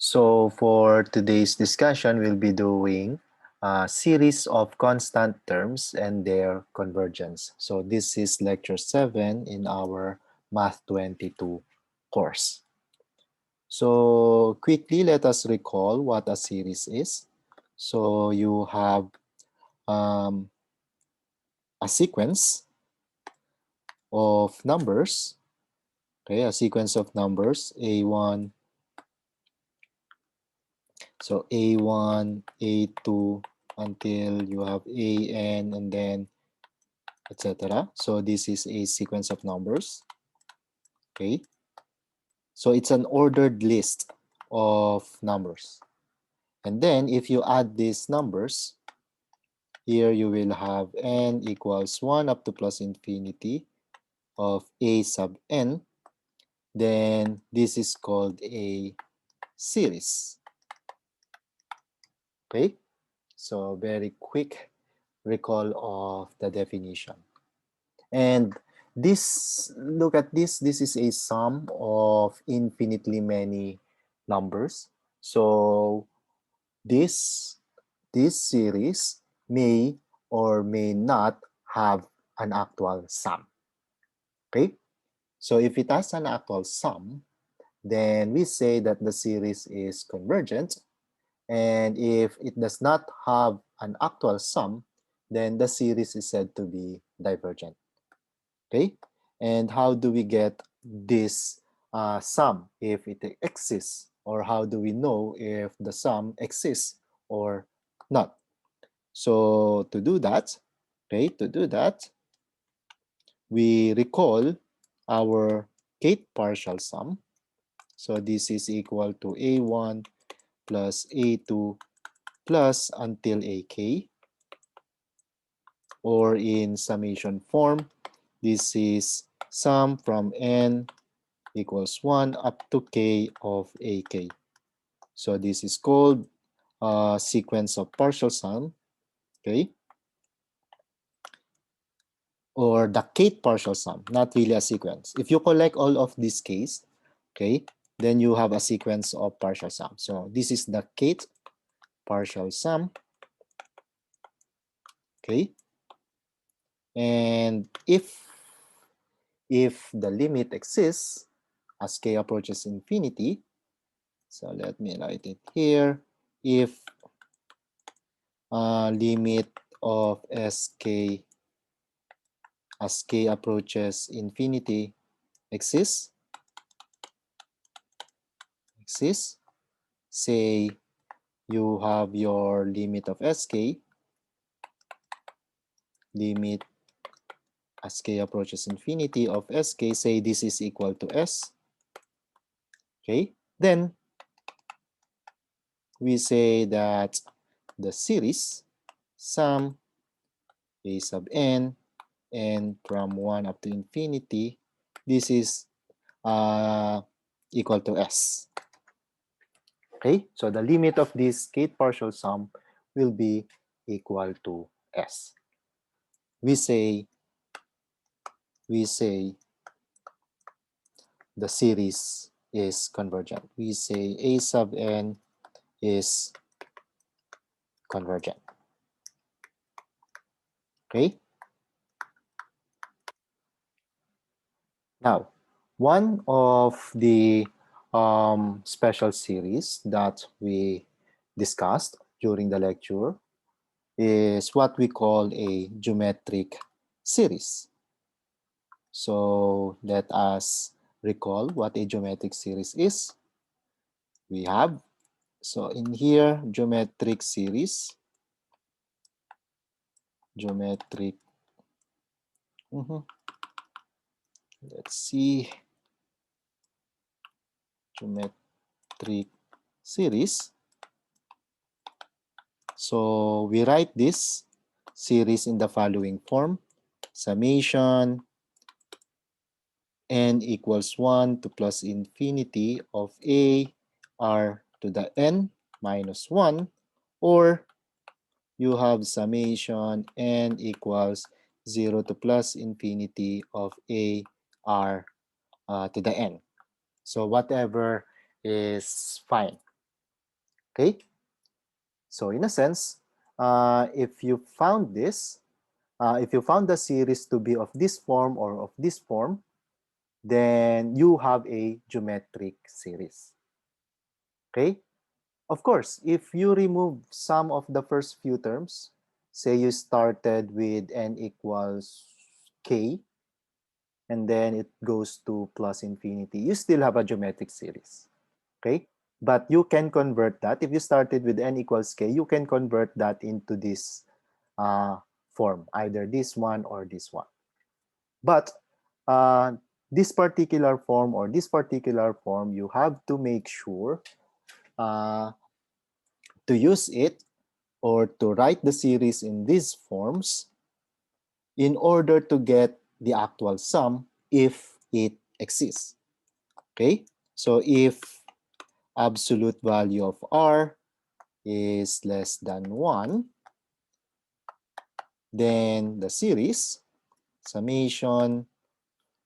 So for today's discussion, we'll be doing a series of constant terms and their convergence. So this is lecture 7 in our Math 22 course. So quickly, let us recall what a series is. So you have um, a sequence of numbers, okay, a sequence of numbers, A1, so A1, A2, until you have AN and then etc. So this is a sequence of numbers. Okay. So it's an ordered list of numbers. And then if you add these numbers, here you will have n equals 1 up to plus infinity of a sub n. Then this is called a series. Okay. So very quick recall of the definition. And this, look at this is a sum of infinitely many numbers. So this, this series may or may not have an actual sum. Okay? So if it has an actual sum, then we say that the series is convergent. And if it does not have an actual sum, then the series is said to be divergent. Okay, and how do we get this sum if it exists, or how do we know if the sum exists or not? So to do that, okay, we recall our kth partial sum. So this is equal to A1 plus A2 plus until AK, or in summation form, this is sum from n equals 1 up to k of ak. So this is called a sequence of partial sum, okay? Or the kth partial sum, not really a sequence. If you collect all of these k's, okay, then you have a sequence of partial sum. So this is the kth partial sum, okay? And if the limit exists as k approaches infinity, so let me write it here. If limit of sk as k approaches infinity exists, say you have your limit of sk, limit as k approaches infinity of sk, say this is equal to s, okay, then we say that the series sum a sub n from 1 up to infinity, this is equal to s. Okay, so the limit of this kth partial sum will be equal to s. We say the series is convergent. We say a sub n is convergent. Okay. Now, one of the special series that we discussed during the lecture is what we call a geometric series. So let us recall what a geometric series is. We have, so in here, geometric series, geometric, let's see, geometric series. So we write this series in the following form: summation n equals 1 to plus infinity of a r to the n minus 1, or you have summation n equals 0 to plus infinity of a r to the n. So whatever is fine. Okay? So in a sense, if you found this, if you found the series to be of this form or of this form, then you have a geometric series. Okay? Of course, if you remove some of the first few terms, say you started with n equals k, and then it goes to plus infinity, you still have a geometric series. Okay? But you can convert that. If you started with n equals k, you can convert that into this form, either this one or this one. But this particular form or this particular form, you have to make sure to use it or to write the series in these forms in order to get the actual sum if it exists. Okay? So if absolute value of r is less than 1, then the series summation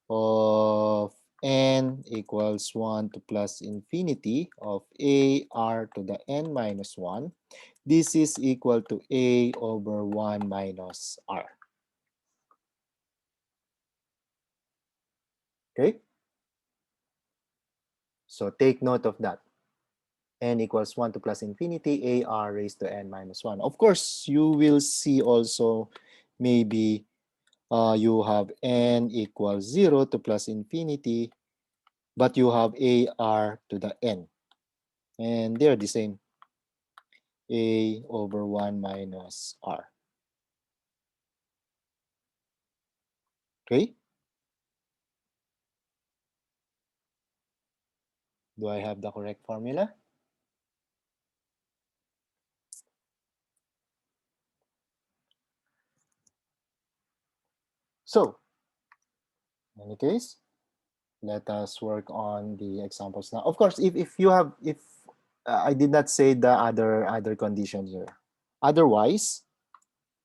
of n equals 1 to plus infinity of a r to the n minus 1, this is equal to a over 1 minus r. Okay? So take note of that. N equals 1 to plus infinity, a r raised to n minus 1. Of course, you will see also maybe you have n equals 0 to plus infinity, but you have a r to the n. And they're the same. A over 1 minus r. Okay? Do I have the correct formula? So, in any case, let us work on the examples now. Of course, if you have, if I did not say the other condition here. Otherwise,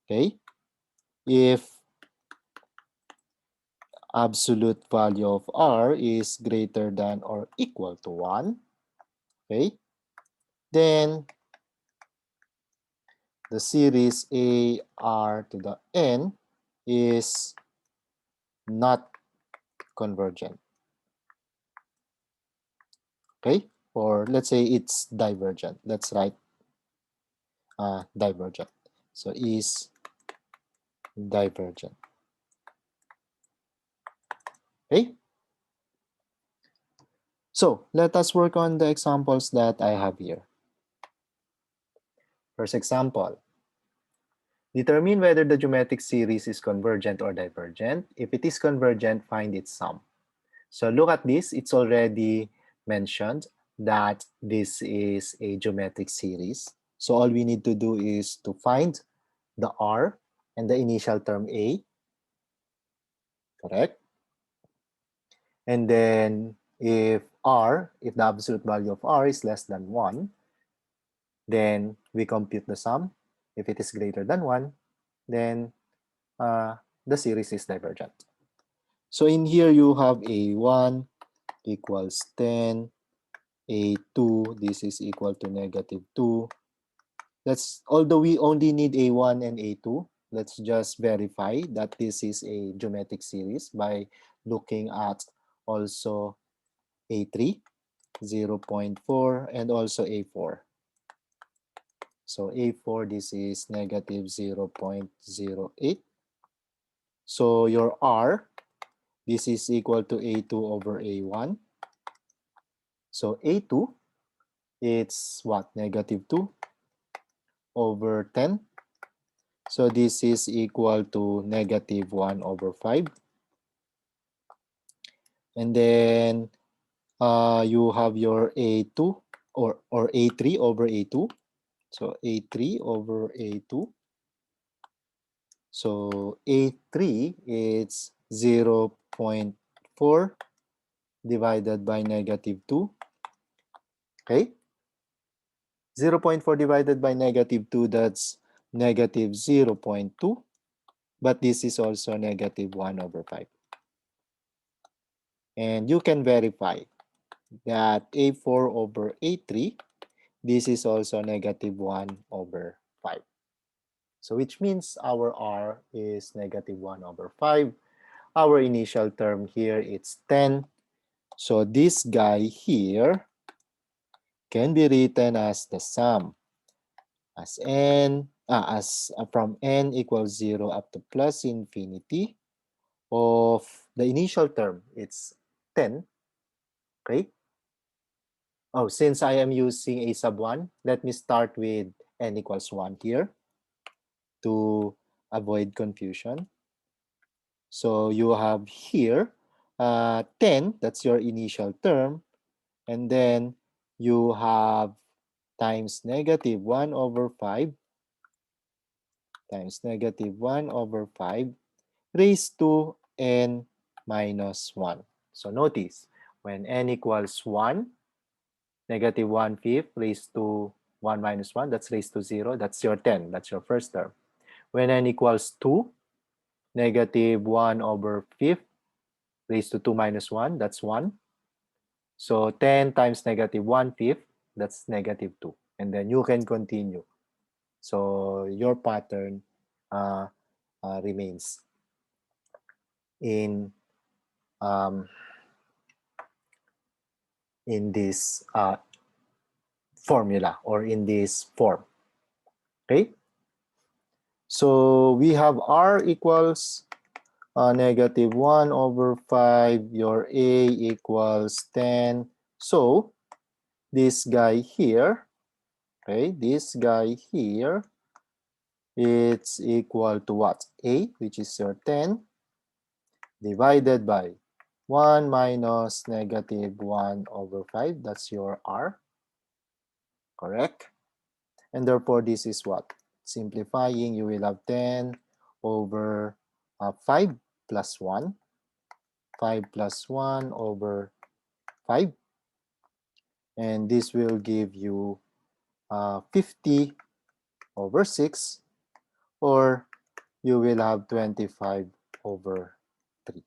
okay, if absolute value of r is greater than or equal to 1, okay, then the series a r to the n is not convergent. Okay, or let's say it's divergent. Let's write divergent. So is divergent. Okay, so let us work on the examples that I have here. First example, determine whether the geometric series is convergent or divergent. If it is convergent, find its sum. So look at this, it's already mentioned that this is a geometric series. So all we need to do is to find the r and the initial term a, correct? And then if the absolute value of r is less than 1, then we compute the sum. If it is greater than 1, then the series is divergent. So in here you have a1 equals 10, a2, this is equal to negative 2. Although we only need a1 and a2, let's just verify that this is a geometric series by looking at also a3, 0.4, and also a4. So a4, this is negative 0.08. So your r, this is equal to a2 over a1. So a2, it's what? Negative 2 over 10. So this is equal to negative 1 over 5. And then you have your a2 or a3 over a2. So a3 over a2. So a3 is 0.4 divided by negative 2. Okay? 0.4 divided by negative 2, that's negative 0.2. But this is also negative 1 over 5. And you can verify that a4 over a3, this is also negative 1 over 5. So which means our r is negative 1 over 5. Our initial term here is 10. So this guy here can be written as the sum as from n equals 0 up to plus infinity of the initial term. It's 10. Okay. Oh, since I am using a sub 1, let me start with n equals 1 here to avoid confusion. So you have here 10, that's your initial term, and then you have times negative 1 over 5 times negative 1 over 5 raised to n minus 1. So notice, when n equals 1, negative 1/5 raised to 1 minus 1, that's raised to 0, that's your 10, that's your first term. When n equals 2, negative 1 over 5 raised to 2 minus 1, that's 1. So 10 times negative 1/5, that's negative 2. And then you can continue. So your pattern remains um, in this formula or in this form. Okay? So we have r equals negative 1 over 5. Your a equals 10. So this guy here, okay, this guy here, it's equal to what? A, which is your 10, divided by 1 minus negative 1 over 5. That's your r, correct? And therefore, this is what? Simplifying, you will have 10 over 5 plus 1. 5 plus 1 over 5. And this will give you 50 over 6, or you will have 25 over 3.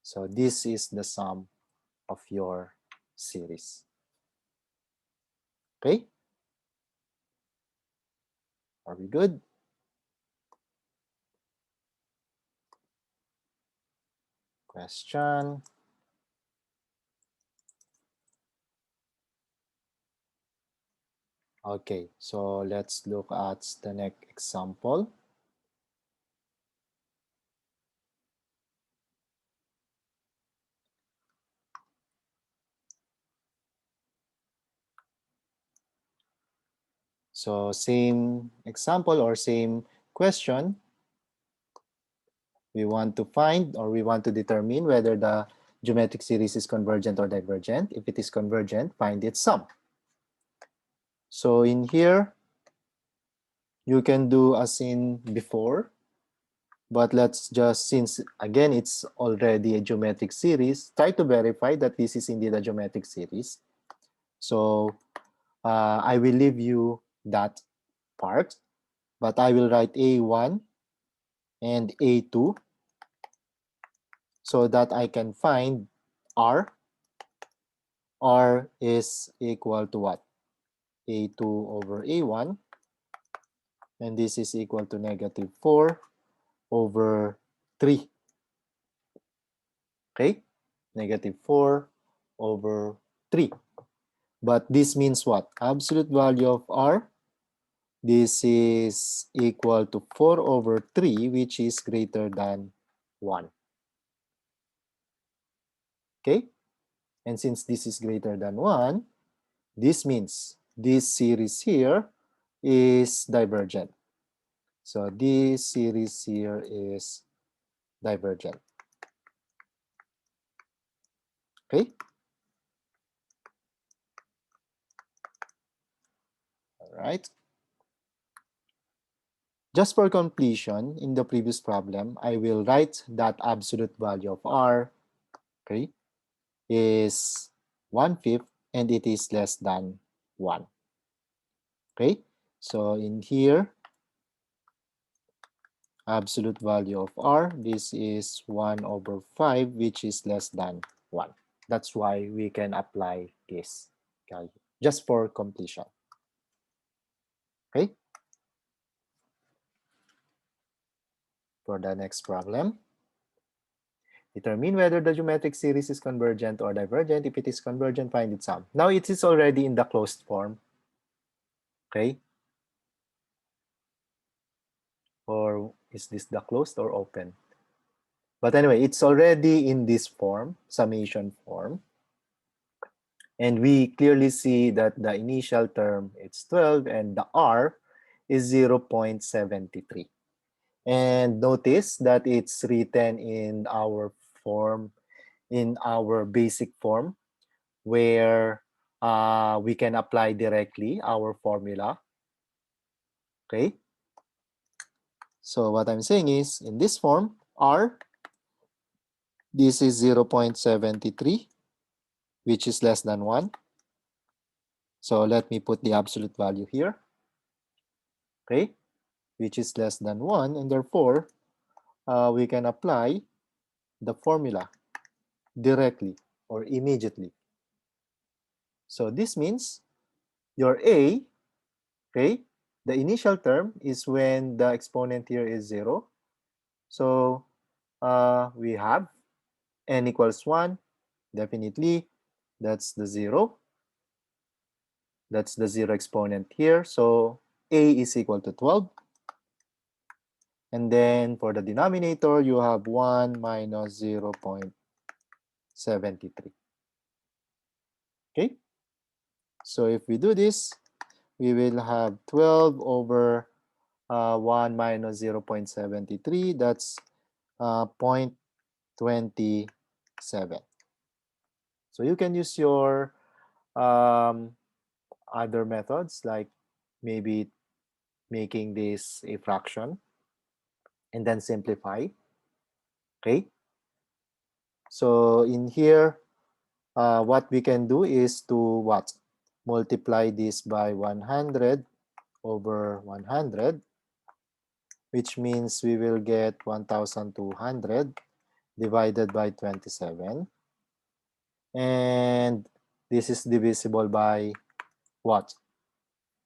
So this is the sum of your series. Okay? Are we good? Question? Okay, so let's look at the next example. So same example or same question. We want to find or we want to determine whether the geometric series is convergent or divergent. If it is convergent, find its sum. So in here, you can do as in before, but let's just, since again it's already a geometric series, try to verify that this is indeed a geometric series. So I will leave you that part, but I will write A1 and A2 so that I can find R. R is equal to what? A2 over A1, and this is equal to negative 4 over 3. Okay? Negative 4 over 3. But this means what? Absolute value of R, this is equal to 4 over 3, which is greater than 1. Okay? And since this is greater than 1, this means this series here is divergent. So this series here is divergent. Okay? All right. Just for completion, in the previous problem, I will write that absolute value of R, okay, is 1/5 and it is less than 1. Okay, so in here, absolute value of R, this is 1 over 5, which is less than 1. That's why we can apply this, okay, just for completion. Okay? For the next problem, determine whether the geometric series is convergent or divergent. If it is convergent, find its sum. Now it is already in the closed form. Okay? Or is this the closed or open? But anyway, it's already in this form, summation form. And we clearly see that the initial term is 12 and the R is 0.73. And notice that it's written in our form, in our basic form, where we can apply directly our formula. Okay? So what I'm saying is, in this form, R, this is 0.73, which is less than 1. So let me put the absolute value here. Okay? Which is less than 1, and therefore, we can apply the formula directly or immediately. So this means your A, okay, the initial term is when the exponent here is 0. So we have n equals 1, definitely that's the 0. That's the 0 exponent here. So A is equal to 12. And then for the denominator, you have 1 minus 0.73. Okay? So if we do this, we will have 12 over 1 minus 0.73. That's 0.27. So you can use your other methods, like maybe making this a fraction and then simplify. Okay? So in here, what we can do is to what? Multiply this by 100 over 100, which means we will get 1,200 divided by 27. And this is divisible by what?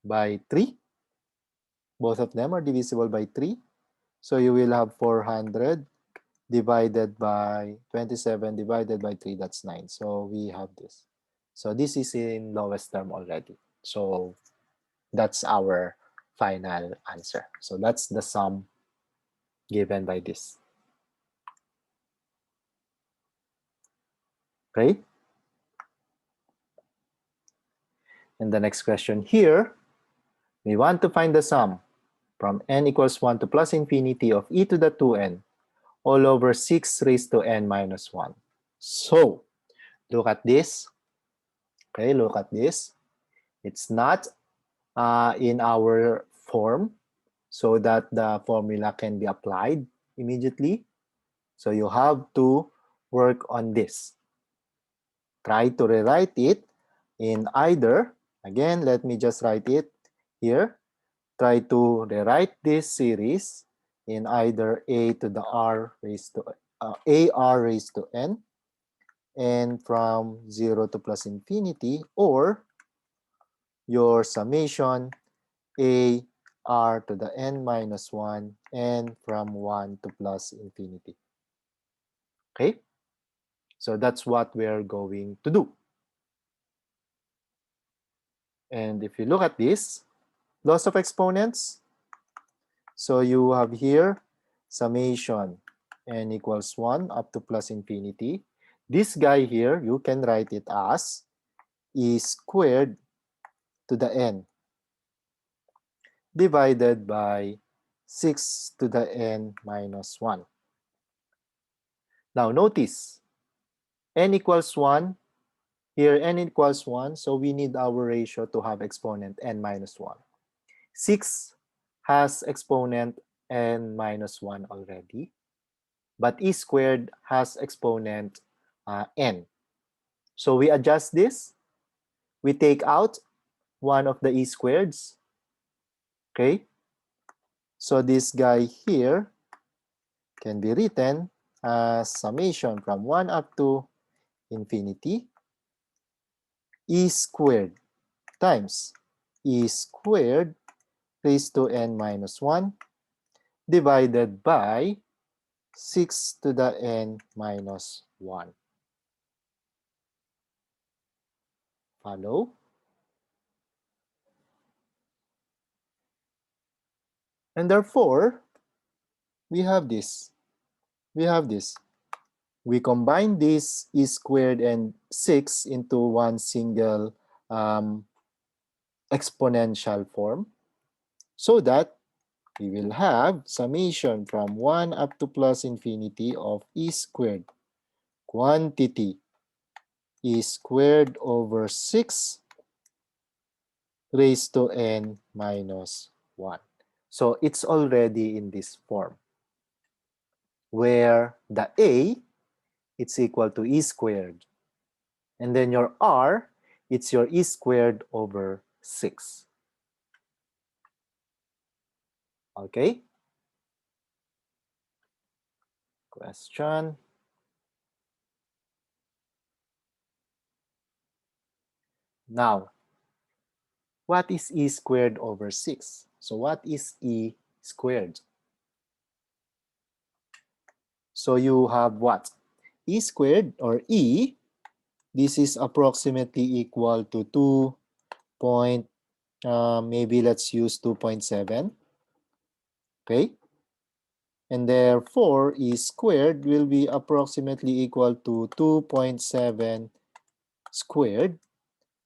By 3. Both of them are divisible by 3. So you will have 400 divided by 27 divided by 3, that's 9. So we have this. So this is in lowest term already. So that's our final answer. So that's the sum given by this. Okay? And the next question here, we want to find the sum from n equals 1 to plus infinity of e to the 2n all over 6 raised to n minus 1. So, look at this. Okay, look at this. It's not in our form so that the formula can be applied immediately. So you have to work on this. Try to rewrite it in either, again, let me just write it here. Try to rewrite this series in either a to the r raised to ar raised to n, and from 0 to plus infinity, or your summation a r to the n minus 1 and from 1 to plus infinity. Okay? So that's what we're going to do. And if you look at this, laws of exponents, so you have here summation n equals 1 up to plus infinity. This guy here, you can write it as e squared to the n divided by 6 to the n minus 1. Now notice, n equals 1, here n equals 1, so we need our ratio to have exponent n minus 1. 6 has exponent n minus 1 already, but e squared has exponent n. So we adjust this. We take out one of the e squareds. Okay? So this guy here can be written as summation from 1 up to infinity e squared times e squared raised to n minus 1 divided by 6 to the n minus 1. Follow? And therefore, we have this. We have this. We combine this e squared and 6 into one single exponential form so that we will have summation from 1 up to plus infinity of e squared quantity e squared over 6 raised to n minus 1. So it's already in this form where the a it's equal to e squared. And then your r, it's your e squared over 6. Okay? Question. Now, what is e squared over 6? So what is e squared? So you have what? E squared or e, this is approximately equal to 2 point, maybe let's use 2.7. Okay? And therefore, e squared will be approximately equal to 2.7 squared.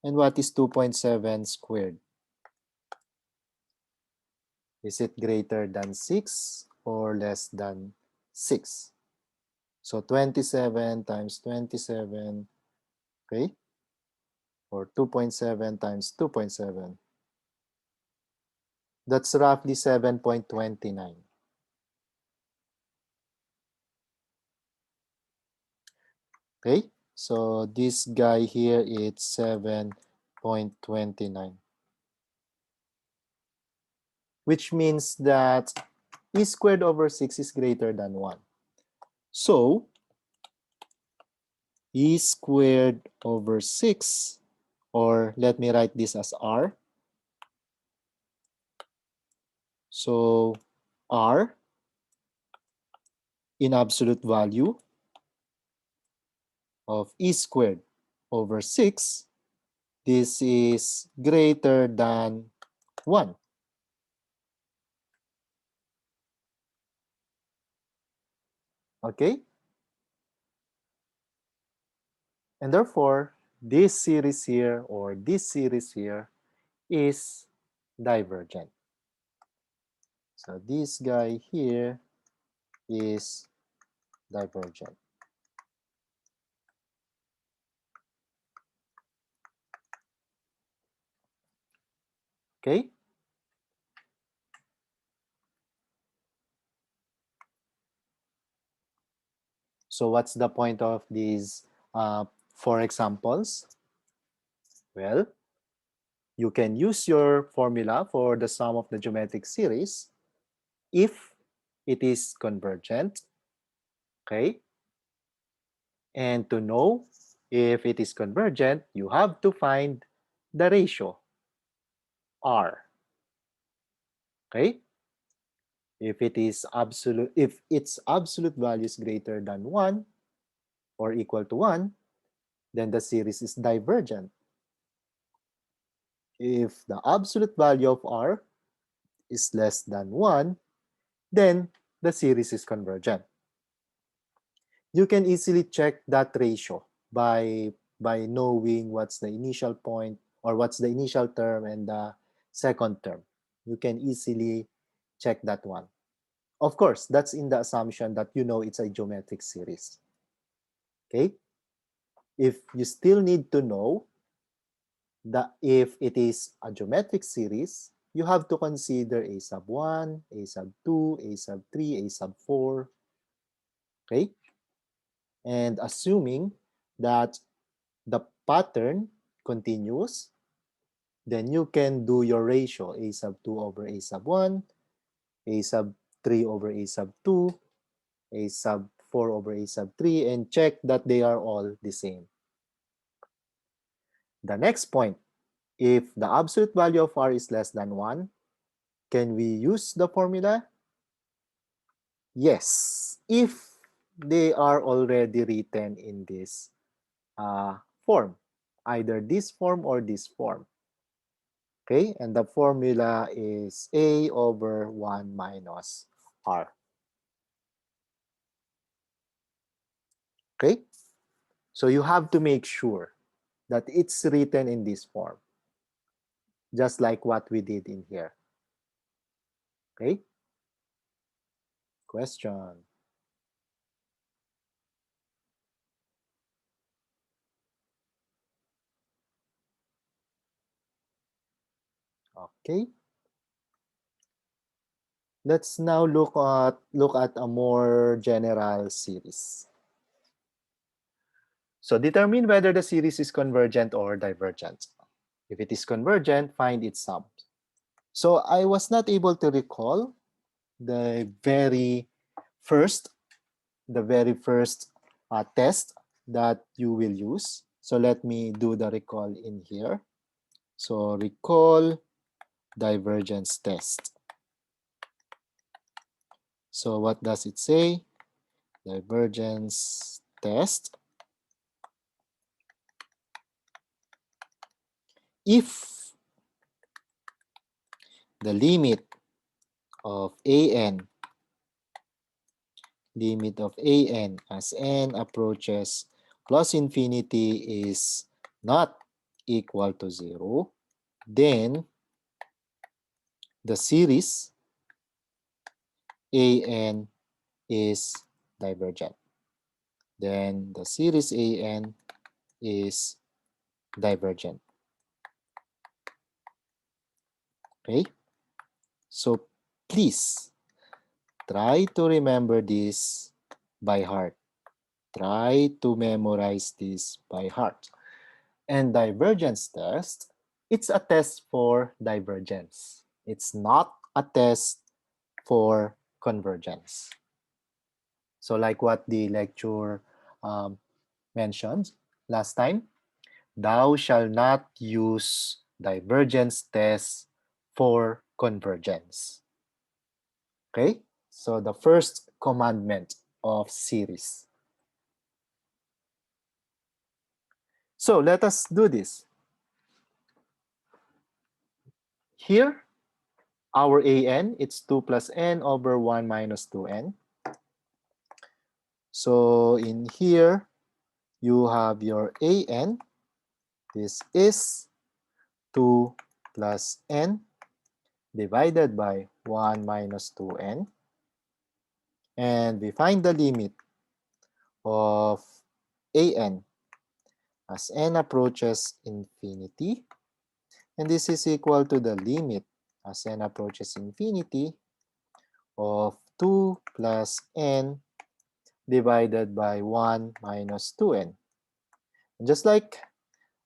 And what is 2.7 squared? Is it greater than 6 or less than 6? So 27 times 27, okay? Or 2.7 times 2.7. That's roughly 7.29. Okay? So this guy here is 7.29. Which means that e squared over 6 is greater than 1. So e squared over 6, or let me write this as r. So r in absolute value of e squared over 6, this is greater than 1. Okay? And therefore, this series here or this series here is divergent. So this guy here is divergent. Okay? So what's the point of these four examples? Well, you can use your formula for the sum of the geometric series if it is convergent, okay? And to know if it is convergent, you have to find the ratio, R, okay? If its absolute value is greater than 1 or equal to 1, then the series is divergent. If the absolute value of R is less than 1, then the series is convergent. You can easily check that ratio by knowing what's the initial point or what's the initial term and the second term. You can easily check that one. Of course, that's in the assumption that you know it's a geometric series. Okay? If you still need to know that if it is a geometric series, you have to consider a sub 1, a sub 2, a sub 3, a sub 4. Okay? And assuming that the pattern continues, then you can do your ratio a sub 2 over a sub 1, a sub 3 over a sub 2, a sub 4 over a sub 3, and check that they are all the same. The next point, if the absolute value of R is less than 1, Can we use the formula? Yes, if they are already written in this form, either this form or this form. Okay, and the formula is A over 1 minus R. Okay, so you have to make sure that it's written in this form, just like what we did in here. Okay, question. Okay, let's now look at a more general series. So determine whether the series is convergent or divergent. If it is convergent, find its sum. So I was not able to recall the very first test that you will use. So let me do the recall in here. So recall divergence test. So what does it say? Divergence test. If the limit of an as n approaches plus infinity is not equal to 0, then the series an is divergent. Then the series an is divergent. Okay? So please try to remember this by heart. Try to memorize this by heart. And divergence test, it's a test for divergence. It's not a test for convergence. So like what the lecture mentioned last time, thou shall not use divergence test for convergence. Okay, so the first commandment of series. So let us do this. Here, our an, it's 2 plus n over 1 minus 2n. So in here, you have your an. This is 2 plus n divided by 1 minus 2n. And we find the limit of an as n approaches infinity. And this is equal to the limit as n approaches infinity of 2 plus n divided by 1 minus 2n. Just like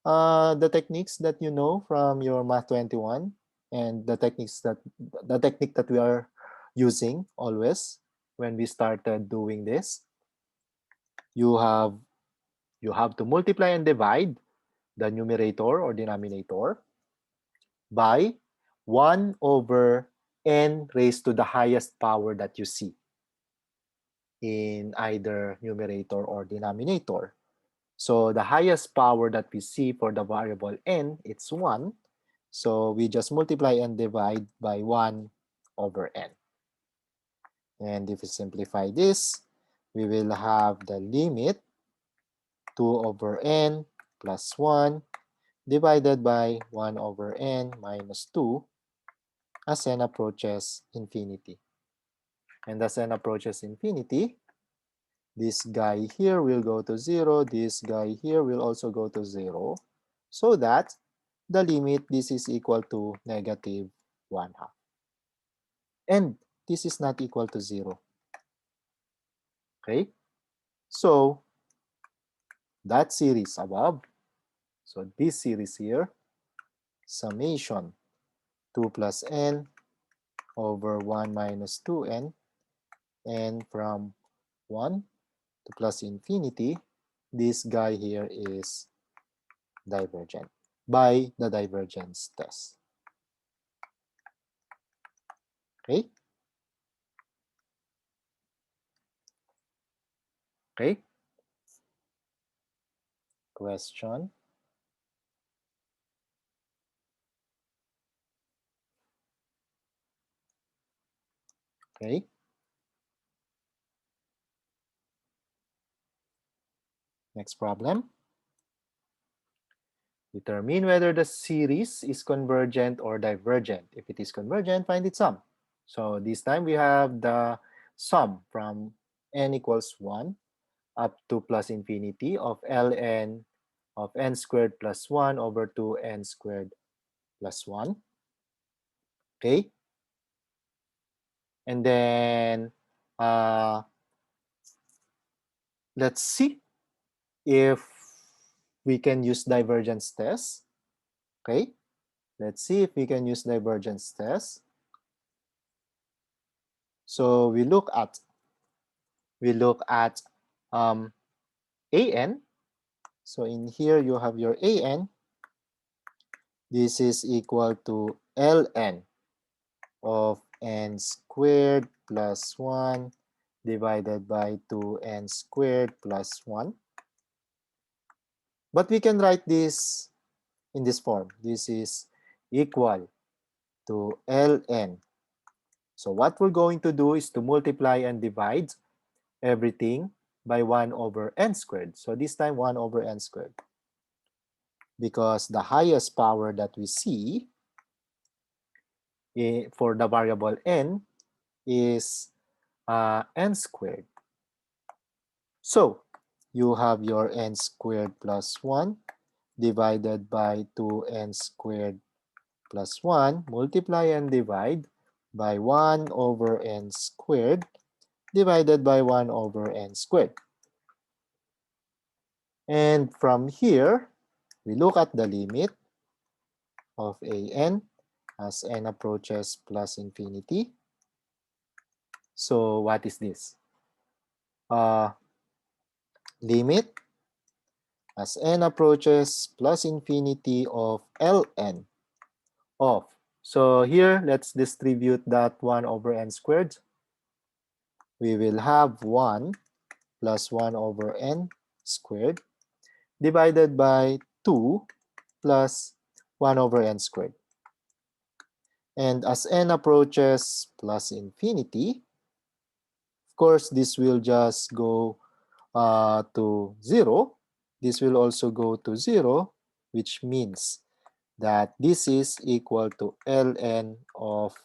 the techniques that you know from your Math 21 and the technique that we are using always when we started doing this, you have to multiply and divide the numerator or denominator by 1 over n raised to the highest power that you see in either numerator or denominator. So the highest power that we see for the variable n, it's 1. So we just multiply and divide by 1 over n. And if we simplify this, we will have the limit 2 over n plus 1 divided by 1 over n minus 2 as n approaches infinity. And as n approaches infinity, this guy here will go to 0, this guy here will also go to 0, so that the limit, this is equal to negative 1/2. And this is not equal to 0. Okay? So, that series above, so this series here, summation 2 plus n over 1 minus 2n, and from 1 to plus infinity, this guy here is divergent by the divergence test. Okay? Okay? Question. Okay? Next problem. Determine whether the series is convergent or divergent. If it is convergent, find its sum. So this time we have the sum from n equals 1 up to plus infinity of ln of n squared plus 1 over 2n squared plus 1. Okay? And then let's see if we can use divergence test. Okay? Let's see if we can use divergence test. So we look at an. So in here you have your an. This is equal to ln of n squared plus 1 divided by 2n squared plus 1. But we can write this in this form. This is equal to ln. So what we're going to do is to multiply and divide everything by 1 over n squared. So this time 1 over n squared. Because the highest power that we see for the variable n is n squared. So you have your n squared plus 1 divided by 2n squared plus 1, multiply and divide by 1 over n squared divided by 1 over n squared. And from here, we look at the limit of an as n approaches plus infinity. So what is this? Limit as n approaches plus infinity of ln of. So here, let's distribute that 1 over n squared. We will have 1 plus 1 over n squared divided by 2 plus 1 over n squared. And as n approaches plus infinity, of course, this will just go to 0. This will also go to 0, which means that this is equal to ln of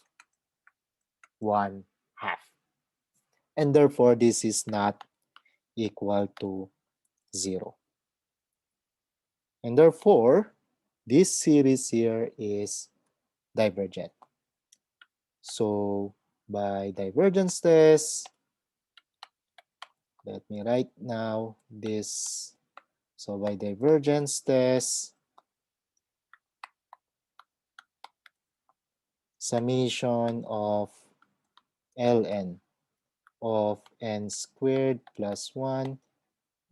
1 half. And therefore, this is not equal to 0. And therefore, this series here is divergent. So by divergence test, let me write now this. So by divergence test, summation of ln of n squared plus 1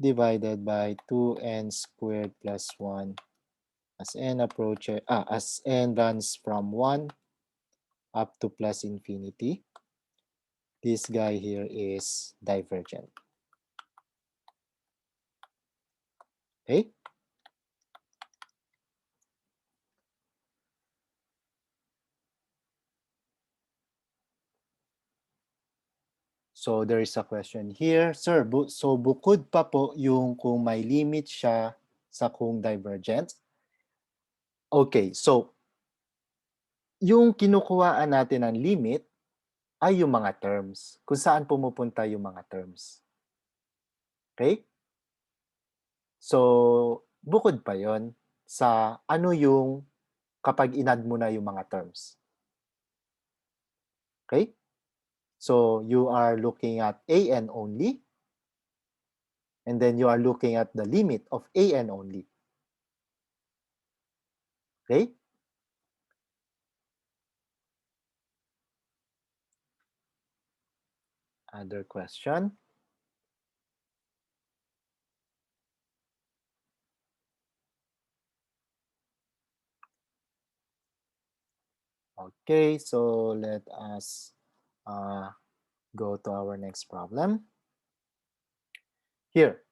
divided by 2n squared plus 1 as n runs from 1 up to plus infinity. This guy here is divergent. Okay? So there is a question here. Sir, so bukod pa po yung kung may limit siya sa kung divergent. Okay, so yung kinukuhaan natin ng limit ay yung mga terms. Kung saan pumupunta yung mga terms. Okay? So, bukod pa yon sa ano yung kapag inad mo na yung mga terms. Okay? So, you are looking at an only. And then you are looking at the limit of an only. Okay? Other question? Okay, so let us go to our next problem. Here,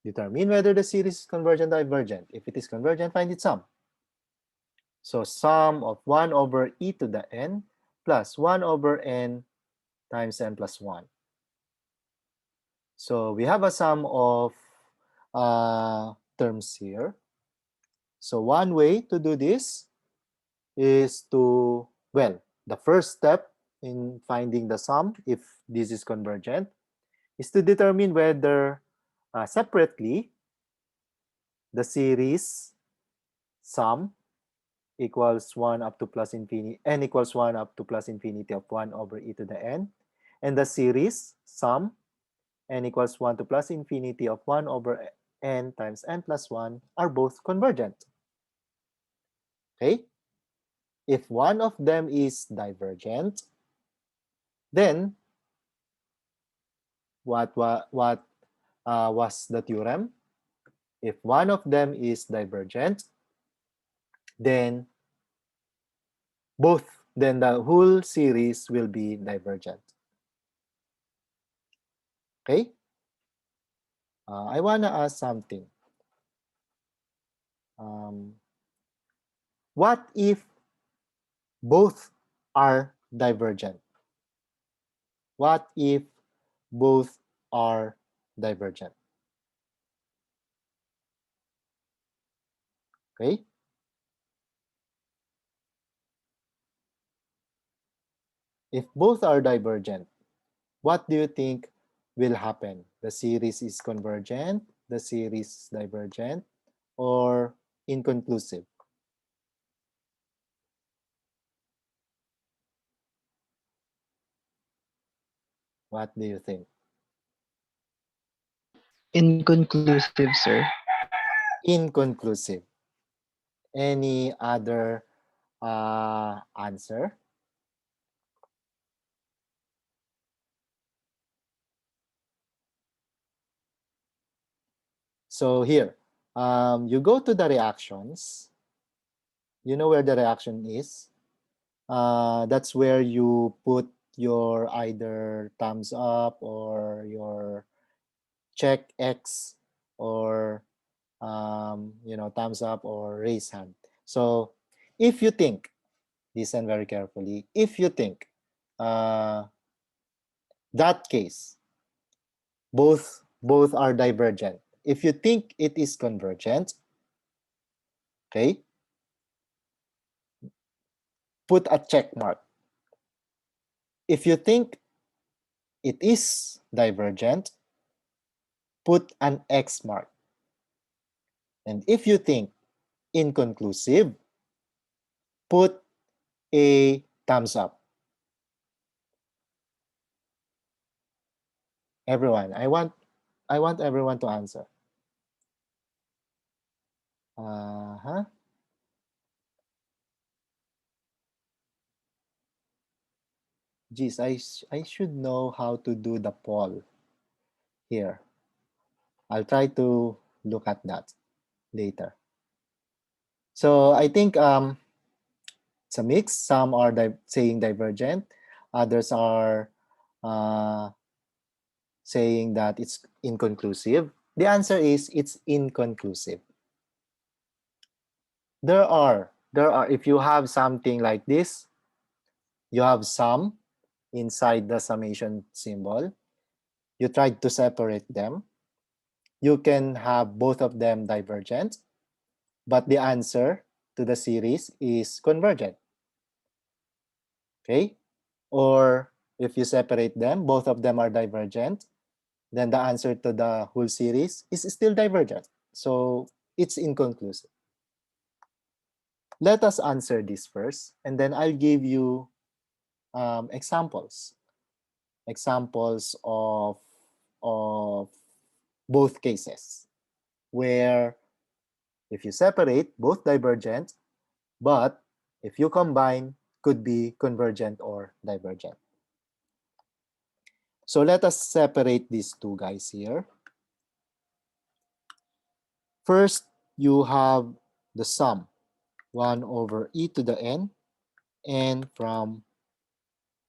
determine whether the series is convergent or divergent. If it is convergent, find its sum. So sum of 1 over e to the n plus 1 over n times n plus 1. So we have a sum of terms here. So one way to do this is to, well, the first step in finding the sum, if this is convergent, is to determine whether separately the series sum equals 1 up to plus infinity, n equals 1 up to plus infinity of 1 over e to the n, and the series sum n equals 1 to plus infinity of 1 over n times n plus 1 are both convergent. Okay? If one of them is divergent, then what was the theorem? If one of them is divergent, then the whole series will be divergent. Okay? I want to ask something. What if both are divergent? What if both are divergent? Okay? If both are divergent, what do you think will happen? The series is convergent, the series is divergent, or inconclusive? What do you think? Inconclusive, sir. Inconclusive. Any other answer? So here, you go to the reactions. You know where the reaction is? That's where you put your either thumbs up or your check X or thumbs up or raise hand. So if you think, listen very carefully, if you think uh, that case, both are divergent. If you think it is convergent, okay, put a check mark. If you think it is divergent, put an X mark. And if you think inconclusive, put a thumbs up. Everyone, I want everyone to answer. Uh-huh. Geez, I should know how to do the poll here. I'll try to look at that later. So I think it's a mix. Some are saying divergent, others are uh, saying that it's inconclusive. The answer is it's inconclusive. There are, if you have something like this, you have sum inside the summation symbol. You try to separate them. You can have both of them divergent, but the answer to the series is convergent. Okay? Or if you separate them, both of them are divergent, then the answer to the whole series is still divergent. So it's inconclusive. Let us answer this first, and then I'll give you examples of both cases where if you separate, both divergent, but if you combine, could be convergent or divergent. So let us separate these two guys here. First, you have the sum 1 over e to the n from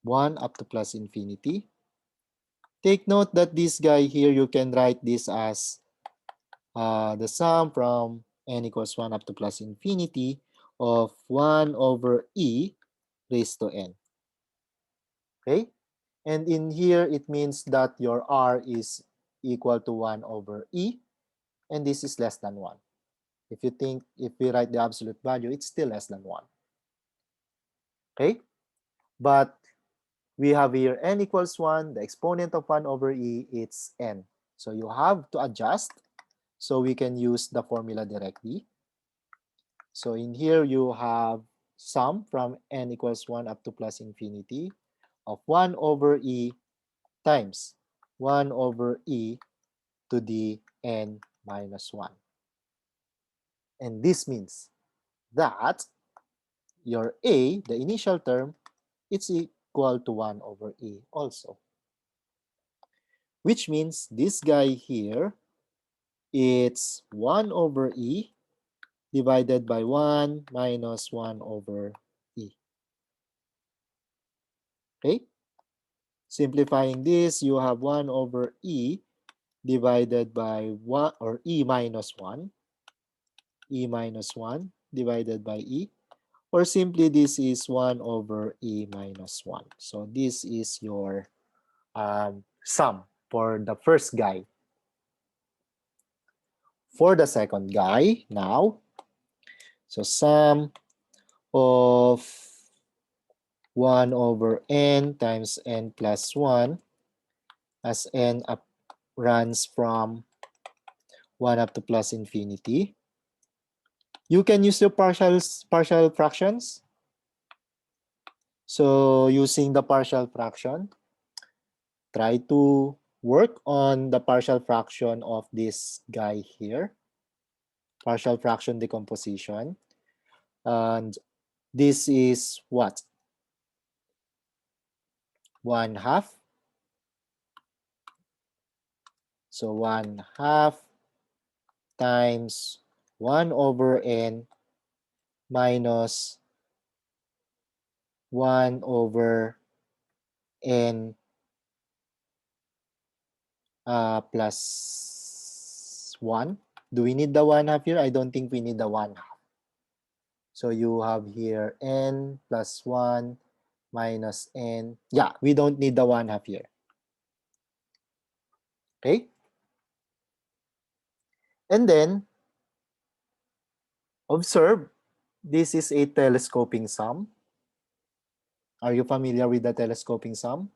1 up to plus infinity. Take note that this guy here, you can write this as the sum from n equals 1 up to plus infinity of 1 over e raised to n. Okay? And in here, it means that your r is equal to 1 over e, and this is less than 1. If you think, if we write the absolute value, it's still less than 1. Okay? But we have here n equals 1, the exponent of 1 over e, it's n. So you have to adjust so we can use the formula directly. So in here, you have sum from n equals 1 up to plus infinity of 1 over e times 1 over e to the n minus 1. And this means that your a, the initial term, it's equal to 1 over e also. Which means this guy here, it's 1 over e divided by 1 minus 1 over e. Okay? Simplifying this, you have 1 over e divided by 1, or e minus 1. E minus 1 divided by e. Or simply, this is 1 over e minus 1. So this is your sum for the first guy. For the second guy, now, so sum of 1 over n times n plus 1 as n up runs from 1 up to plus infinity. You can use your partial fractions. So using the partial fraction, try to work on the partial fraction of this guy here. Partial fraction decomposition. And this is what? 1/2. So 1/2 times 1 over n minus 1 over n plus 1. Do we need the 1/2 here? I don't think we need the 1/2. So you have here n plus 1 minus n. Yeah, we don't need the 1/2 here. Okay? And then, observe, this is a telescoping sum. Are you familiar with the telescoping sum?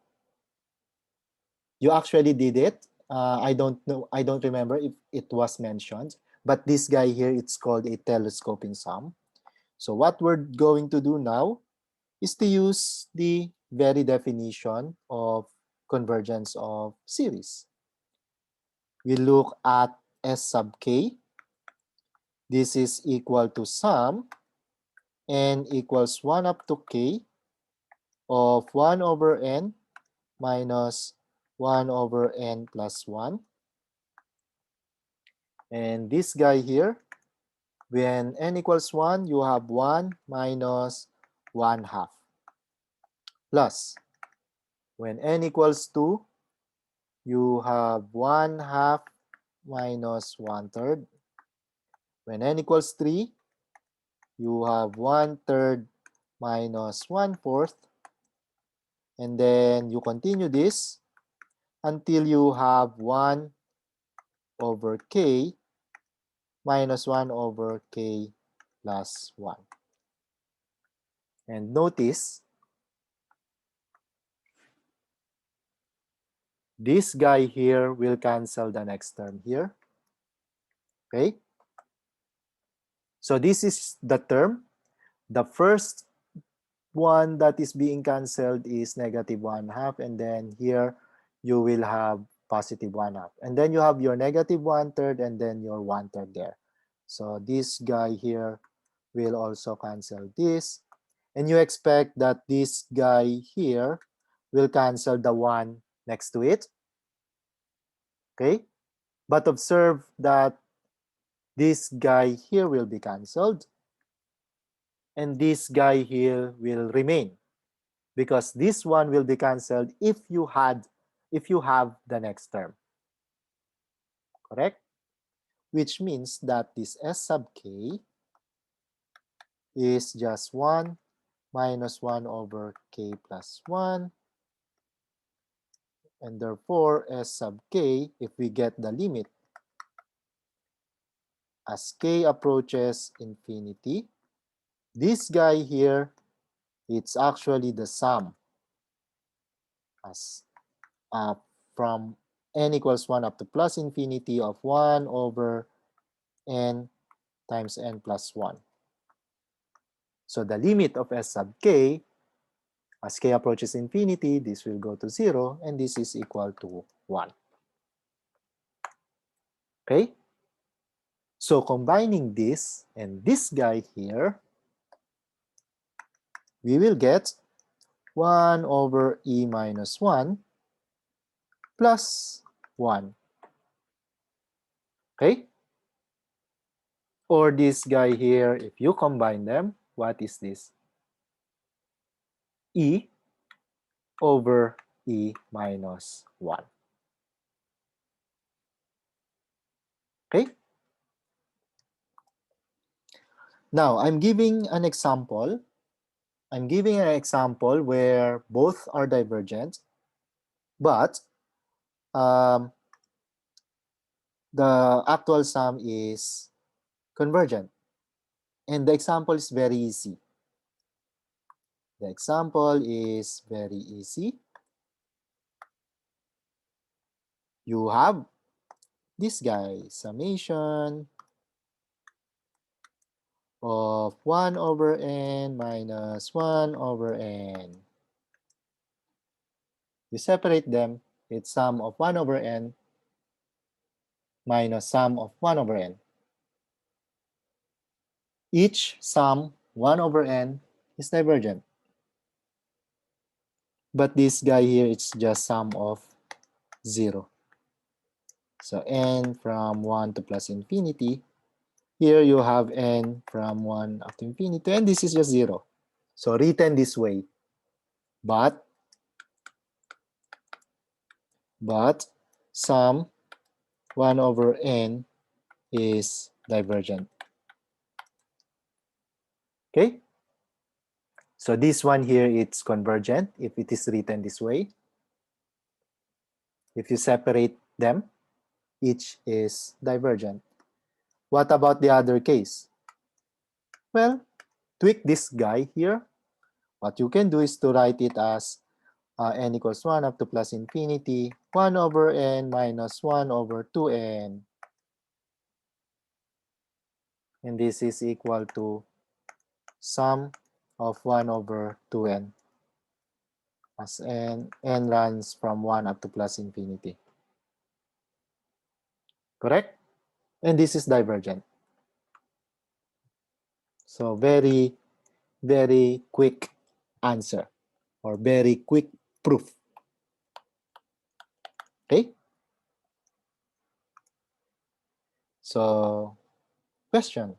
You actually did it. I don't know, I don't remember if it was mentioned, but this guy here, it's called a telescoping sum. So what we're going to do now is to use the very definition of convergence of series. We look at S sub k. This is equal to sum n equals 1 up to k of 1 over n minus 1 over n plus 1. And this guy here, when n equals 1, you have 1 minus 1/2. Plus, when n equals 2, you have 1/2 minus 1/3. When n equals 3, you have 1/3 minus 1/4. And then you continue this until you have 1 over k minus 1 over k plus 1. And notice, this guy here will cancel the next term here. Okay? So this is the term. The first one that is being canceled is negative 1/2, and then here you will have positive 1/2. And then you have your negative 1/3 and then your 1/3 there. So this guy here will also cancel this. And you expect that this guy here will cancel the 1 next to it. Okay? But observe that this guy here will be canceled. And this guy here will remain. because this one will be cancelled if you have the next term. Correct? Which means that this S sub k is just 1 minus 1 over k plus 1. And therefore, S sub k, if we get the limit as k approaches infinity, this guy here, it's actually the sum as from n equals 1 up to plus infinity of 1 over n times n plus 1. So the limit of S sub k, as k approaches infinity, this will go to 0, and this is equal to 1. Okay? So combining this and this guy here, we will get 1 over e minus 1 plus 1. Okay? Or this guy here, if you combine them, what is this? E over e minus 1. Okay? Now, I'm giving an example. I'm giving an example where both are divergent, but the actual sum is convergent. And the example is very easy. The example is very easy. You have this guy, summation of 1 over n minus 1 over n. You separate them, it's sum of 1 over n minus sum of 1 over n. Each sum 1 over n is divergent. But this guy here, it's just sum of 0. So n from 1 to plus infinity. Here you have n from 1 up to infinity, and this is just 0. So written this way. But sum 1 over n is divergent. Okay? So this one here, it's convergent if it is written this way. If you separate them, each is divergent. What about the other case? Well, tweak this guy here. What you can do is to write it as n equals 1 up to plus infinity, 1 over n minus 1 over 2n. And this is equal to sum of 1 over 2n as n runs from 1 up to plus infinity. Correct? And this is divergent. So very, very quick answer or very quick proof. Okay? So, question.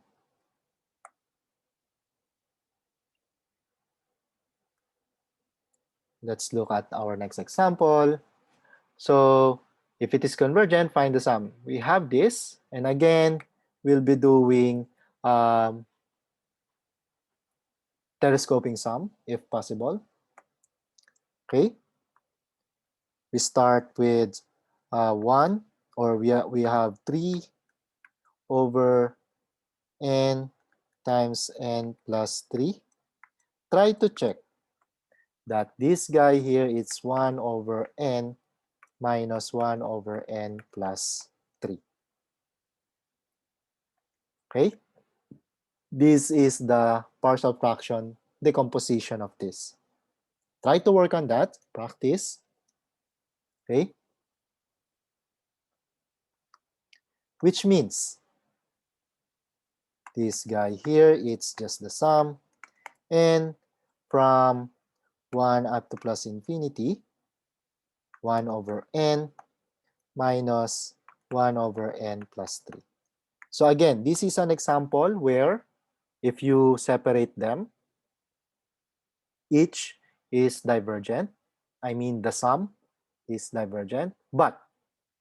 Let's look at our next example. So, if it is convergent, find the sum. We have this, and again, we'll be doing telescoping sum if possible. Okay? We start with 1, or we have 3 over n times n plus 3. Try to check that this guy here is 1 over n minus 1 over n plus 3. Okay? This is the partial fraction decomposition of this. Try to work on that, practice. Okay? Which means this guy here, it's just the sum. And from 1 up to plus infinity, 1 over n minus 1 over n plus 3. So again, this is an example where if you separate them, each is divergent. I mean, the sum is divergent. But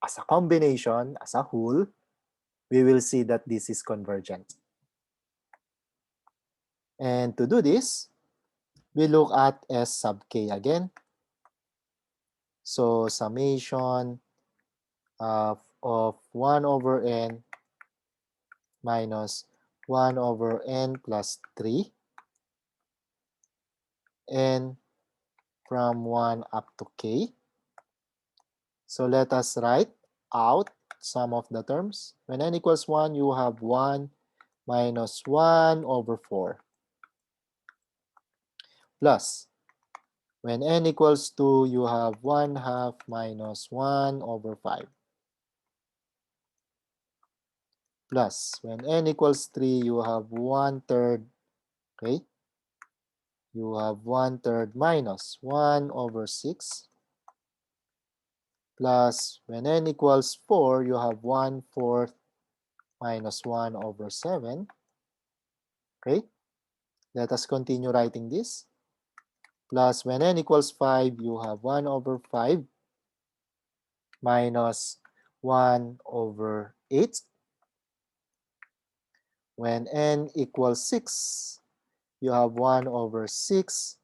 as a combination, as a whole, we will see that this is convergent. And to do this, we look at S sub k again. So summation of 1 over n minus 1 over n plus 3, n from 1 up to k. So let us write out some of the terms. When n equals 1, you have 1 minus 1 over 4 plus when n equals 2, you have 1 half minus 1 over 5 plus when n equals 3, you have 1/3, okay? You have 1/3 minus 1 over 6 plus when n equals 4, you have 1/4 minus 1 over 7, okay? Let us continue writing this. Plus when n equals 5, you have 1 over 5 minus 1 over 8. When n equals 6, you have 1 over 6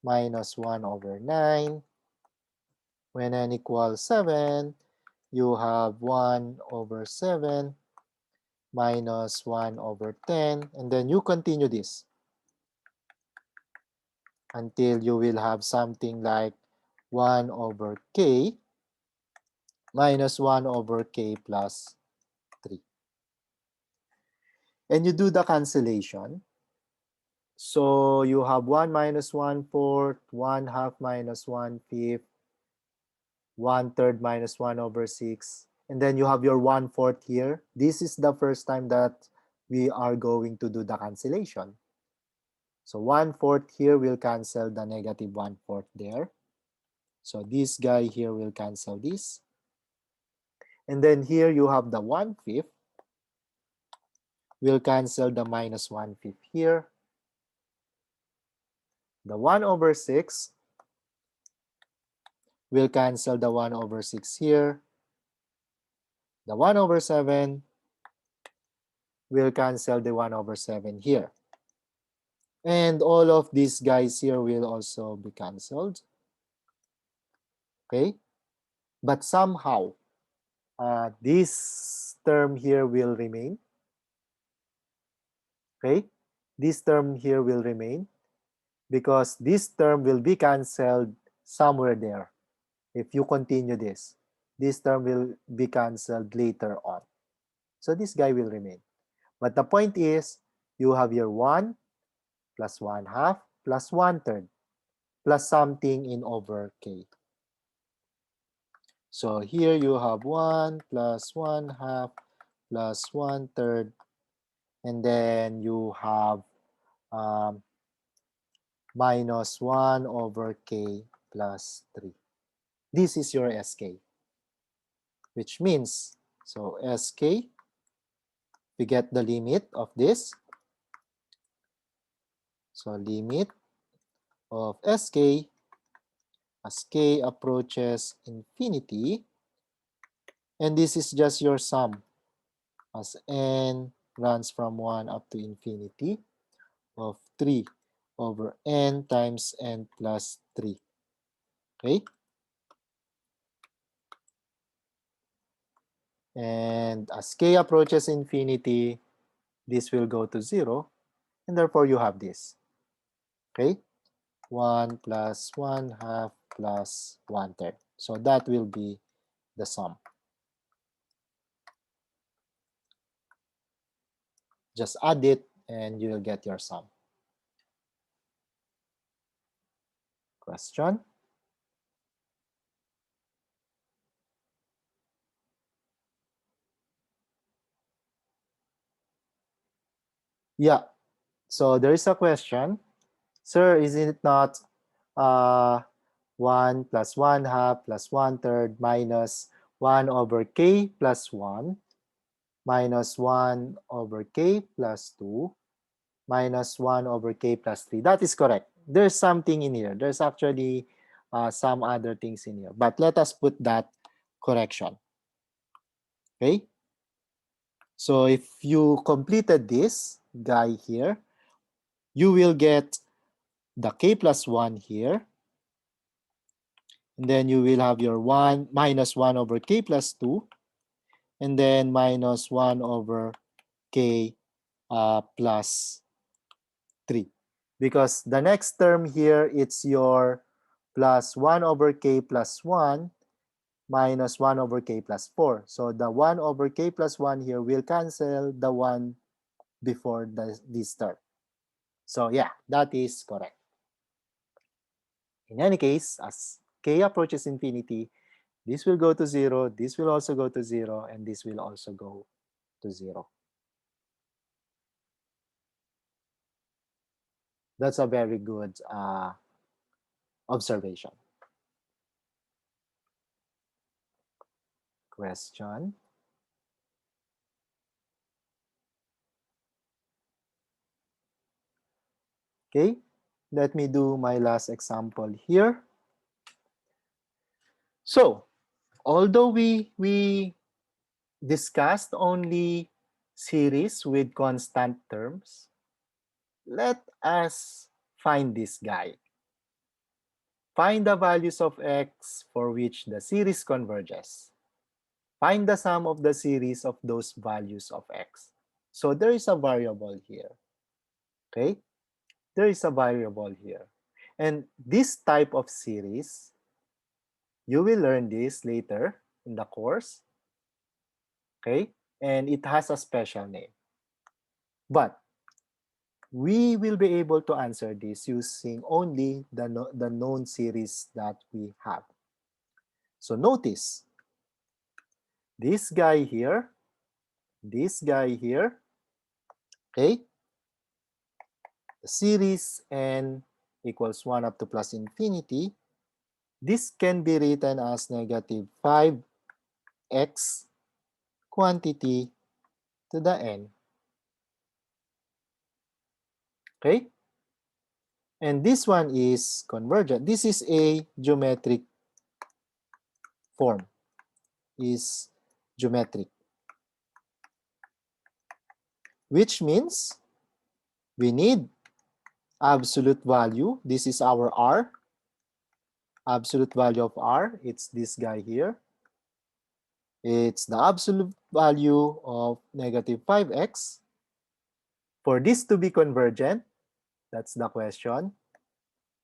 minus 1 over 9. When n equals 7, you have 1 over 7 minus 1 over 10. And then you continue this until you will have something like 1 over k minus 1 over k plus 3. And you do the cancellation. So you have 1 minus 1/4, 1 half minus 1/5, 1/3 minus 1 over 6. And then you have your 1/4 here. This is the first time that we are going to do the cancellation. So 1/4 here will cancel the negative 1/4 there. So this guy here will cancel this. And then here you have the 1/5. We'll cancel the minus 1/5 here. The 1 over 6 will cancel the 1 over 6 here. The 1 over 7 will cancel the 1 over 7 here. And all of these guys here will also be canceled. Okay? But somehow, this term here will remain. Okay? This term here will remain because this term will be canceled somewhere there. If you continue this term will be canceled later on. So this guy will remain. But the point is, you have your 1 plus 1 half plus 1/3 plus something in over k. So here you have 1 plus 1 half plus 1/3, and then you have minus 1 over k plus 3. This is your SK, which means, so SK, we get the limit of this. So limit of SK as k approaches infinity, and this is just your sum as n runs from 1 up to infinity of 3 over n times n plus 3. Okay? And as k approaches infinity, this will go to 0, and therefore you have this. Okay? 1 plus 1 half plus 1/3. So that will be the sum. Just add it and you will get your sum. Question? Yeah. So there is a question. Sir, is it not 1 plus 1 half plus 1/3 minus 1 over k plus 1 minus 1 over k plus 2 minus 1 over k plus 3. That is correct. There's something in here. There's actually some other things in here. But let us put that correction. Okay? So if you completed this guy here, you will get the k plus 1 here. And then you will have your 1 minus 1 over k plus 2. And then minus 1 over k plus 3. Because the next term here, it's your plus 1 over k plus 1 minus 1 over k plus 4. So the 1 over k plus 1 here will cancel the 1 before this term. So yeah, that is correct. In any case, as k approaches infinity, this will go to 0, this will also go to 0, and this will also go to 0. That's a very good observation. Question. Okay, let me do my last example here. So, although we discussed only series with constant terms, let us find this guy. Find the values of x for which the series converges. Find the sum of the series of those values of x. So there is a variable here. Okay? There is a variable here. And this type of series, you will learn this later in the course. Okay? And it has a special name. But we will be able to answer this using only the known series that we have. So notice, this guy here, okay, the series n equals 1 up to plus infinity, this can be written as negative 5x quantity to the n. Okay? And this one is convergent. This is a geometric form, is geometric, which means we need absolute value. This is our r. Absolute value of r, it's this guy here. It's the absolute value of negative 5x. For this to be convergent, that's the question,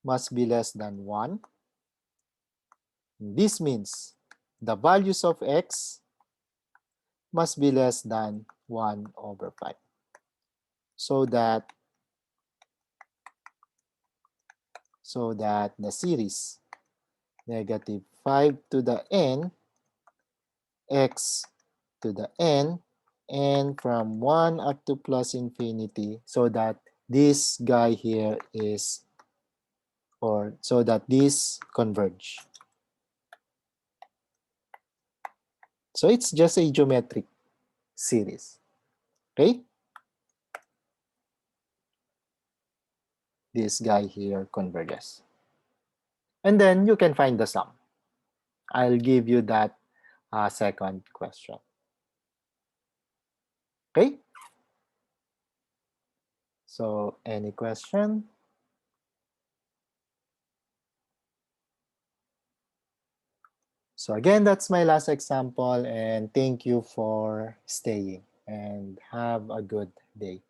must be less than 1. This means the values of x must be less than 1 over 5. So that the series negative 5 to the n, x to the n, and from 1 up to plus infinity, so that this guy here is, or so that this converge. So it's just a geometric series. Okay? This guy here converges. And then you can find the sum. I'll give you that second question. Okay? So any question? So again, that's my last example, and thank you for staying, and have a good day.